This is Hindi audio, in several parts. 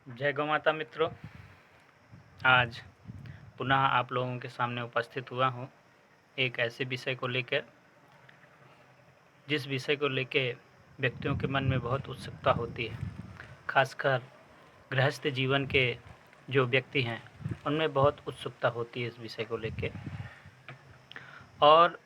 जय गौ माता मित्रों, आज पुनः आप लोगों के सामने उपस्थित हुआ हूँ एक ऐसे विषय को लेकर जिस विषय को लेकर व्यक्तियों के मन में बहुत उत्सुकता होती है। खासकर गृहस्थ जीवन के जो व्यक्ति हैं उनमें बहुत उत्सुकता होती है इस विषय को लेकर। और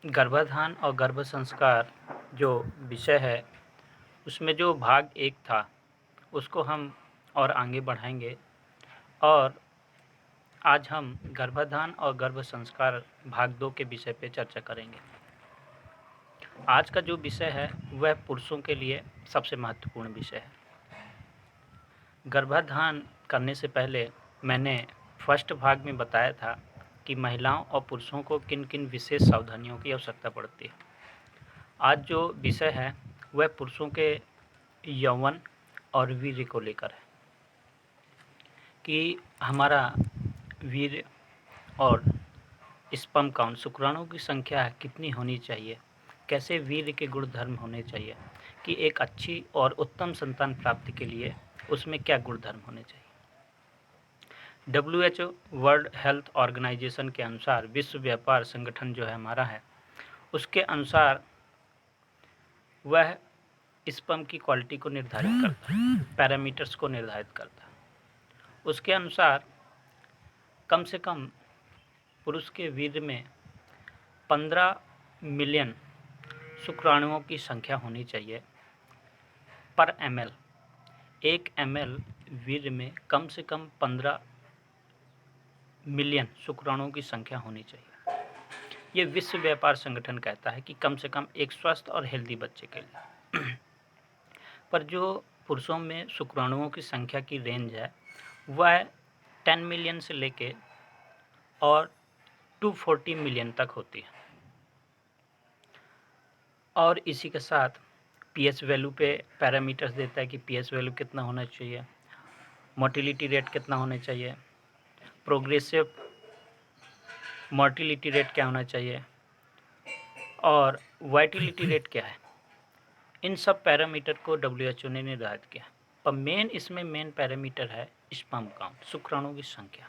गर्भाधान और गर्भ संस्कार जो विषय है उसमें जो भाग 1 था उसको हम और आगे बढ़ाएंगे और आज हम गर्भाधान और गर्भ संस्कार भाग 2 के विषय पे चर्चा करेंगे। आज का जो विषय है वह पुरुषों के लिए सबसे महत्वपूर्ण विषय है। गर्भाधान करने से पहले मैंने फर्स्ट भाग में बताया था कि महिलाओं और पुरुषों को किन किन विशेष सावधानियों की आवश्यकता पड़ती है। आज जो विषय है वह पुरुषों के यौवन और वीर्य को लेकर है कि हमारा वीर्य और स्पर्म काउंट शुक्राणुओं की संख्या कितनी होनी चाहिए, कैसे वीर्य के गुण धर्म होने चाहिए कि एक अच्छी और उत्तम संतान प्राप्ति के लिए उसमें क्या गुण धर्म होने चाहिए। WHO वर्ल्ड हेल्थ ऑर्गेनाइजेशन के अनुसार, विश्व व्यापार संगठन जो है हमारा है, उसके अनुसार वह स्पर्म की क्वालिटी को निर्धारित करता है, पैरामीटर्स को निर्धारित करता है। उसके अनुसार कम से कम पुरुष के वीर्य में 15 मिलियन शुक्राणुओं की संख्या होनी चाहिए पर ml। 1 ml वीर्य में कम से कम 15 मिलियन शुक्राणुओं की संख्या होनी चाहिए। ये विश्व व्यापार संगठन कहता है कि कम से कम एक स्वस्थ और हेल्दी बच्चे के लिए। पर जो पुरुषों में शुक्राणुओं की संख्या की रेंज है वह 10 मिलियन से लेके और 240 मिलियन तक होती है। और इसी के साथ पीएच वैल्यू पे पैरामीटर्स देता है कि पीएच वैल्यू कितना होना चाहिए, मोटिलिटी रेट कितना होना चाहिए, प्रोग्रेसिव मोर्टिलिटी रेट क्या होना चाहिए और वाइटिलिटी रेट क्या है। इन सब पैरामीटर को WHO ने निर्धारित किया। पर इसमें मेन पैरामीटर है स्पर्म काउंट, शुक्राणुओं की संख्या।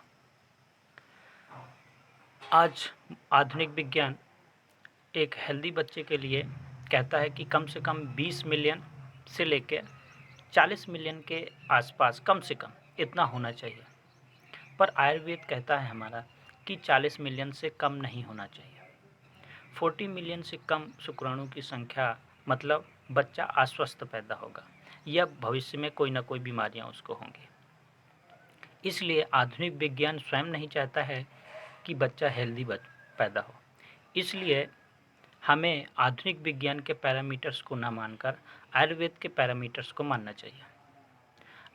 आज आधुनिक विज्ञान एक हेल्दी बच्चे के लिए कहता है कि कम से कम 20 मिलियन से लेकर 40 मिलियन के आसपास कम से कम इतना होना चाहिए। पर आयुर्वेद कहता है हमारा कि 40 मिलियन से कम नहीं होना चाहिए। 40 मिलियन से कम शुक्राणु की संख्या मतलब बच्चा अस्वस्थ पैदा होगा या भविष्य में कोई ना कोई बीमारियां उसको होंगी। इसलिए आधुनिक विज्ञान स्वयं नहीं चाहता है कि बच्चा हेल्दी पैदा हो। इसलिए हमें आधुनिक विज्ञान के पैरामीटर्स को ना मानकर आयुर्वेद के पैरामीटर्स को मानना चाहिए।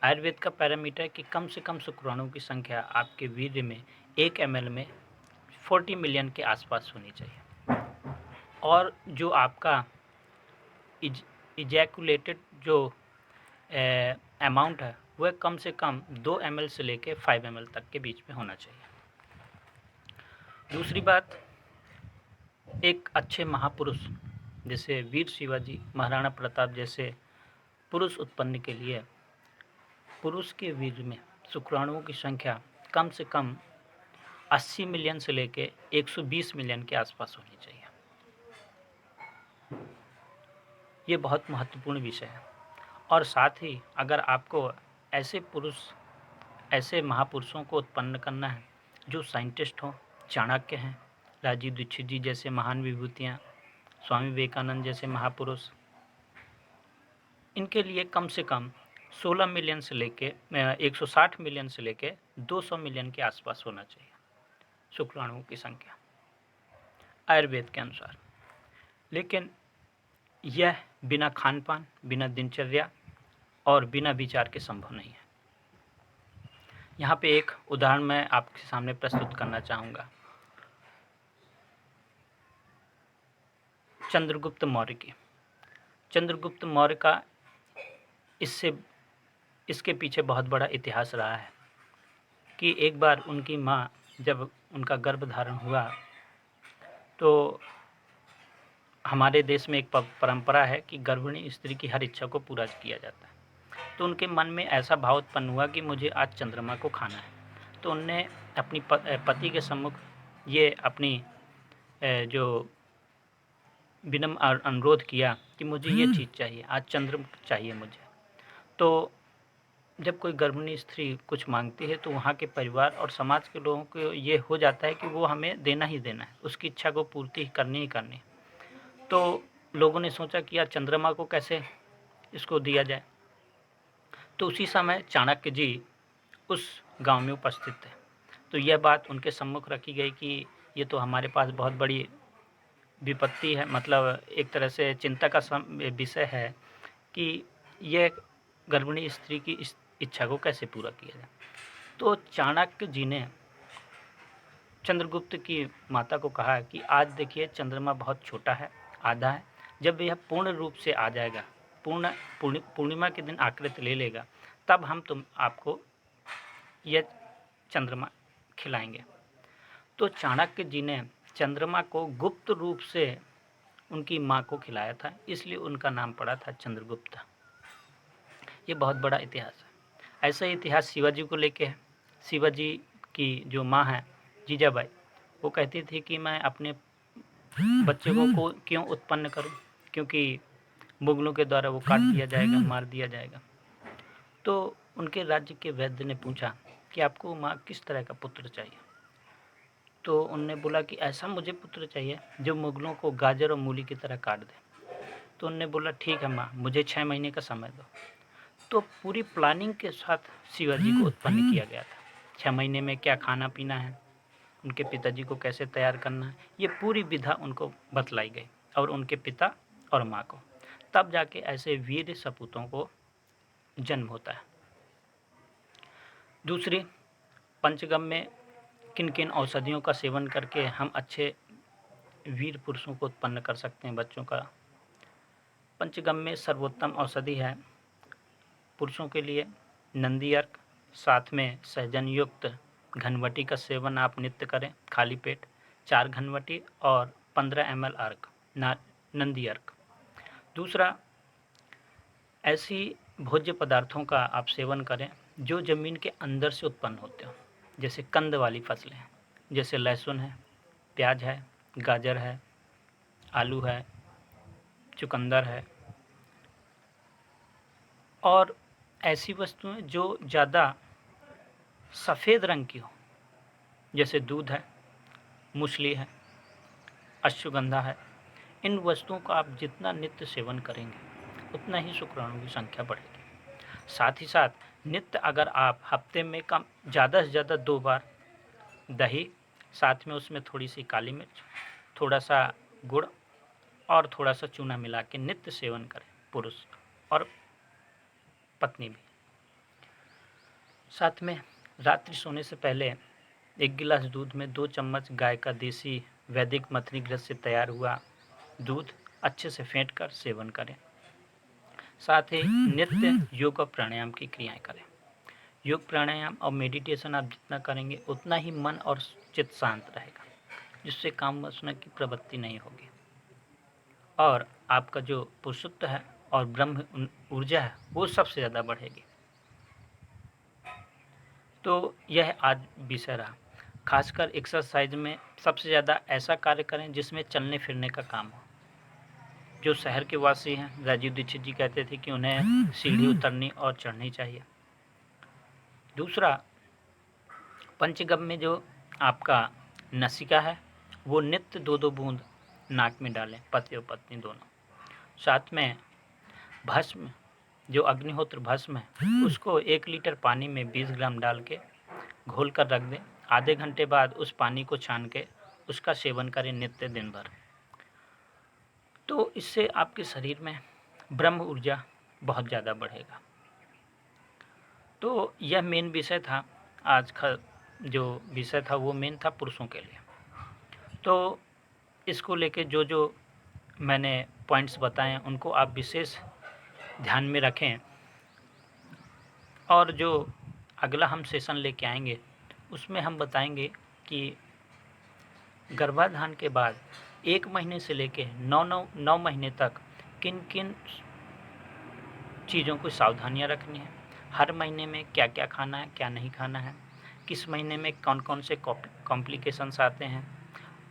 आयुर्वेद का पैरामीटर है कि कम से कम शुक्राणुओं की संख्या आपके वीर्य में 1 ml में 40 मिलियन के आसपास होनी चाहिए और जो आपका इजैकुलेटेड जो अमाउंट है वह कम से कम 2 ml से लेकर 5 ml तक के बीच में होना चाहिए। दूसरी बात, एक अच्छे महापुरुष जैसे वीर शिवाजी, महाराणा प्रताप जैसे पुरुष उत्पन्न के लिए पुरुष के वीर्य में शुक्राणुओं की संख्या कम से कम 80 मिलियन से लेकर 120 मिलियन के आसपास होनी चाहिए। ये बहुत महत्वपूर्ण विषय है। और साथ ही अगर आपको ऐसे महापुरुषों को उत्पन्न करना है जो साइंटिस्ट हों, चाणक्य हैं, राजीव दीक्षित जी जैसे महान विभूतियाँ, स्वामी विवेकानंद जैसे महापुरुष, इनके लिए कम से कम 16 मिलियन से लेके 160 मिलियन से लेके 200 मिलियन के आसपास होना चाहिए शुक्राणुओं की संख्या आयुर्वेद के अनुसार। लेकिन यह बिना खान पान, बिना दिनचर्या और बिना विचार के संभव नहीं है। यहाँ पे एक उदाहरण मैं आपके सामने प्रस्तुत करना चाहूँगा, चंद्रगुप्त मौर्य की। चंद्रगुप्त मौर्य का इसके पीछे बहुत बड़ा इतिहास रहा है कि एक बार उनकी माँ, जब उनका गर्भ धारण हुआ तो हमारे देश में एक परंपरा है कि गर्भिणी स्त्री की हर इच्छा को पूरा किया जाता है। तो उनके मन में ऐसा भाव उत्पन्न हुआ कि मुझे आज चंद्रमा को खाना है। तो उनने अपनी पति के सम्मुख ये अपनी जो विनम्र अनुरोध किया कि मुझे ये चीज़ चाहिए, आज चंद्र चाहिए मुझे। तो जब कोई गर्भिणी स्त्री कुछ मांगती है तो वहाँ के परिवार और समाज के लोगों को ये हो जाता है कि वो हमें देना ही देना है, उसकी इच्छा को पूर्ति करनी ही करनी है। तो लोगों ने सोचा कि यार चंद्रमा को कैसे इसको दिया जाए। तो उसी समय चाणक्य जी उस गांव में उपस्थित थे। तो यह बात उनके सम्मुख रखी गई कि ये तो हमारे पास बहुत बड़ी विपत्ति है, मतलब एक तरह से चिंता का विषय है कि यह गर्भिणी स्त्री की इस इच्छा को कैसे पूरा किया जाए। तो चाणक्य जी ने चंद्रगुप्त की माता को कहा कि आज देखिए चंद्रमा बहुत छोटा है, आधा है, जब यह पूर्ण रूप से आ जाएगा, पूर्णिमा के दिन आकृति ले लेगा, तब हम आपको यह चंद्रमा खिलाएंगे। तो चाणक्य जी ने चंद्रमा को गुप्त रूप से उनकी माँ को खिलाया था, इसलिए उनका नाम पड़ा था चंद्रगुप्त। ये बहुत बड़ा इतिहास है। ऐसा ही इतिहास शिवाजी को लेके है। शिवाजी की जो माँ है जीजाबाई, वो कहती थी कि मैं अपने बच्चे को क्यों उत्पन्न करूं, क्योंकि मुगलों के द्वारा वो काट दिया जाएगा, मार दिया जाएगा। तो उनके राज्य के वैद्य ने पूछा कि आपको माँ किस तरह का पुत्र चाहिए। तो उनने बोला कि ऐसा मुझे पुत्र चाहिए जो मुगलों को गाजर और मूली की तरह काट दे। तो उनने बोला ठीक है माँ, मुझे 6 महीने का समय दो। तो पूरी प्लानिंग के साथ शिवाजी को उत्पन्न किया गया था। 6 महीने में क्या खाना पीना है, उनके पिताजी को कैसे तैयार करना है, ये पूरी विधा उनको बतलाई गई और उनके पिता और माँ को। तब जाके ऐसे वीर सपूतों को जन्म होता है। दूसरी, पंचगम में किन किन औषधियों का सेवन करके हम अच्छे वीर पुरुषों को उत्पन्न कर सकते हैं बच्चों का। पंचगम में सर्वोत्तम औषधि है पुरुषों के लिए नंदी अर्क, साथ में सहजन युक्त घनवटी का सेवन आप नित्य करें खाली पेट, 4 घनवटी और 15 ml अर्क, नंदी अर्क। दूसरा, ऐसी भोज्य पदार्थों का आप सेवन करें जो ज़मीन के अंदर से उत्पन्न होते हो, जैसे कंद वाली फसलें हैं, जैसे लहसुन है, प्याज है, गाजर है, आलू है, चुकंदर है, और ऐसी वस्तुएं जो ज़्यादा सफ़ेद रंग की हो, जैसे दूध है, मूसली है, अश्वगंधा है। इन वस्तुओं का आप जितना नित्य सेवन करेंगे उतना ही शुक्राणु की संख्या बढ़ेगी। साथ ही साथ नित्य अगर आप हफ्ते में कम ज़्यादा से ज़्यादा 2 बार दही, साथ में उसमें थोड़ी सी काली मिर्च, थोड़ा सा गुड़ और थोड़ा सा चूना मिला के नित्य सेवन करें, पुरुष और पत्नी भी। साथ में रात्रि सोने से पहले 1 गिलास दूध में 2 चम्मच गाय का देसी वैदिक मथनी घृत से तैयार हुआ दूध अच्छे से फेंट कर सेवन करें। साथ ही नित्य योग और प्राणायाम की क्रियाएं करें। योग प्राणायाम और मेडिटेशन आप जितना करेंगे उतना ही मन और चित्त शांत रहेगा, जिससे काम वासना की प्रवृत्ति नहीं होगी और आपका जो पुरुषत्व है और ब्रह्म ऊर्जा है वो सबसे ज़्यादा बढ़ेगी। तो यह आज विषय रहा। खासकर एक्सरसाइज में सबसे ज़्यादा ऐसा कार्य करें जिसमें चलने फिरने का काम हो। जो शहर के वासी हैं, राजीव दीक्षित जी कहते थे कि उन्हें सीढ़ी उतरनी और चढ़नी चाहिए। दूसरा, पंचगम में जो आपका नसिका है वो नित्य 2-2 बूंद नाक में डालें, पति और पत्नी दोनों। साथ में भस्म, जो अग्निहोत्र भस्म है उसको 1 लीटर पानी में 20 ग्राम डाल के घोल कर रख दें। आधे घंटे बाद उस पानी को छान के उसका सेवन करें नित्य दिन भर। तो इससे आपके शरीर में ब्रह्म ऊर्जा बहुत ज़्यादा बढ़ेगा। तो यह मेन विषय था। आज का जो विषय था वो मेन था पुरुषों के लिए। तो इसको लेके जो जो मैंने पॉइंट्स बताए हैं उनको आप विशेष ध्यान में रखें, और जो अगला हम सेशन लेके आएंगे उसमें हम बताएंगे कि गर्भाधान के बाद 1 महीने से लेके 9 महीने तक किन किन चीज़ों को सावधानियाँ रखनी है, हर महीने में क्या-क्या खाना है, क्या नहीं खाना है, किस महीने में कौन-कौन से कॉम्प्लिकेशंस आते हैं,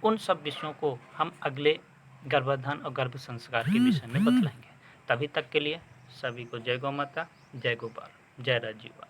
उन सब विषयों को हम अगले गर्भाधान और गर्भ संस्कार के विषय में बतलाएँगे। तभी तक के लिए सभी को जय गौ माता, जय गोपाल, जय राजीव।